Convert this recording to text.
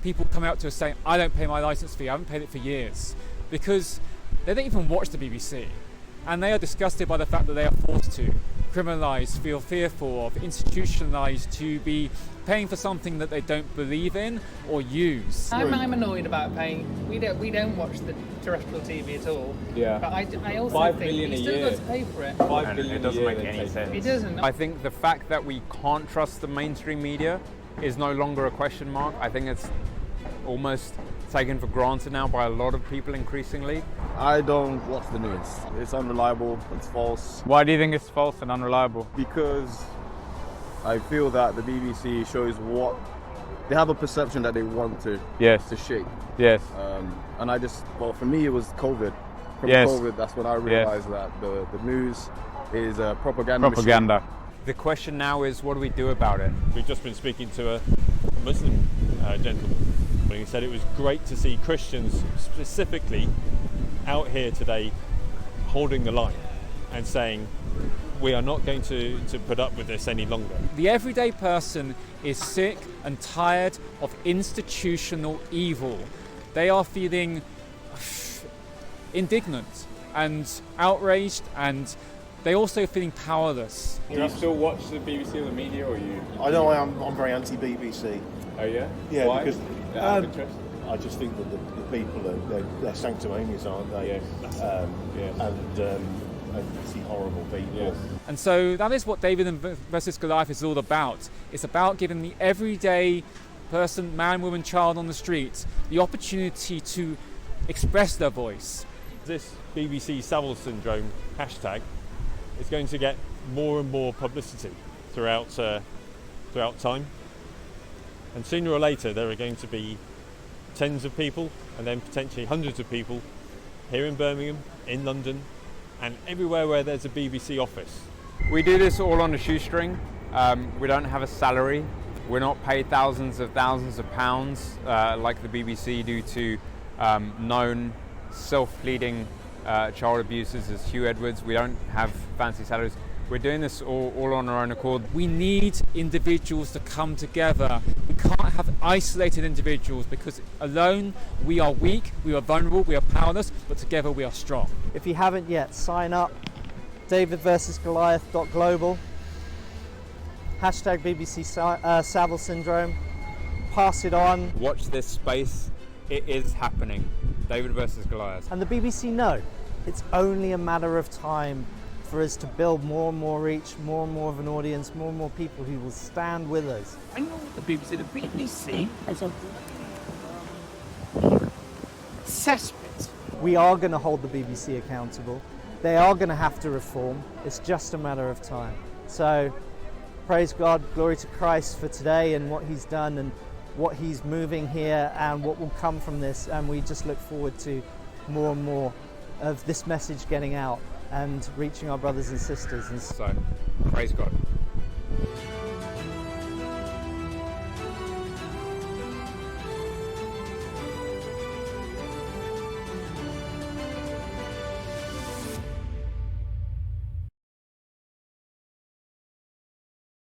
People coming up to us saying, I don't pay my licence fee, I haven't paid it for years, because they don't even watch the BBC, and they are disgusted by the fact that they are forced to, criminalised, feel fearful of, institutionalised to be paying for something that they don't believe in or use. I'm annoyed about paying. We don't watch the terrestrial TV at all. Yeah. But I also 5 think million you a still year. got to pay for it. 5 billion it doesn't a year make any sense. It doesn't. I think the fact that we can't trust the mainstream media is no longer a question mark. I think it's almost taken for granted now by a lot of people increasingly. I don't watch the news. It's unreliable, it's false. Why do you think it's false and unreliable? Because I feel that the BBC shows what they have a perception that they want to shape. Yes. And I just, well, for me it was COVID. From Yes. COVID, that's when I realized that the news is a propaganda machine. The question now is, what do we do about it? We've just been speaking to a Muslim gentleman, and he said it was great to see Christians specifically out here today holding the line and saying we are not going to put up with this any longer. The everyday person is sick and tired of institutional evil. They are feeling indignant and outraged, and they're also feeling powerless. Do you still watch the BBC or the media, or you? I know I'm very anti-BBC. Oh yeah? Yeah, Why? because Out of interest? I just think that the people they're sanctimonious, aren't they? Yes. And see horrible people. Yes. And so that is what David versus Goliath is all about. It's about giving the everyday person, man, woman, child on the street, the opportunity to express their voice. This BBC Savile Syndrome hashtag is going to get more and more publicity throughout time. And sooner or later there are going to be tens of people and then potentially hundreds of people here in Birmingham, in London, and everywhere where there's a BBC office. We do this all on a shoestring. We don't have a salary. We're not paid thousands of pounds like the BBC do to known self-pleading child abusers as Hugh Edwards. We don't have fancy salaries. We're doing this all on our own accord. We need individuals to come together. We can't have isolated individuals, because alone we are weak, we are vulnerable, we are powerless, but together we are strong. If you haven't yet, sign up. davidversusgoliath.global. Hashtag BBC Savile Syndrome. Pass it on. Watch this space. It is happening. David versus Goliath. And the BBC know it's only a matter of time for us to build more and more reach, more and more of an audience, more and more people who will stand with us. I know the BBC as a cesspit. We are going to hold the BBC accountable. They are going to have to reform. It's just a matter of time. So praise God, glory to Christ for today and what he's done and what he's moving here and what will come from this. And we just look forward to more and more of this message getting out and reaching our brothers and sisters. So, praise God.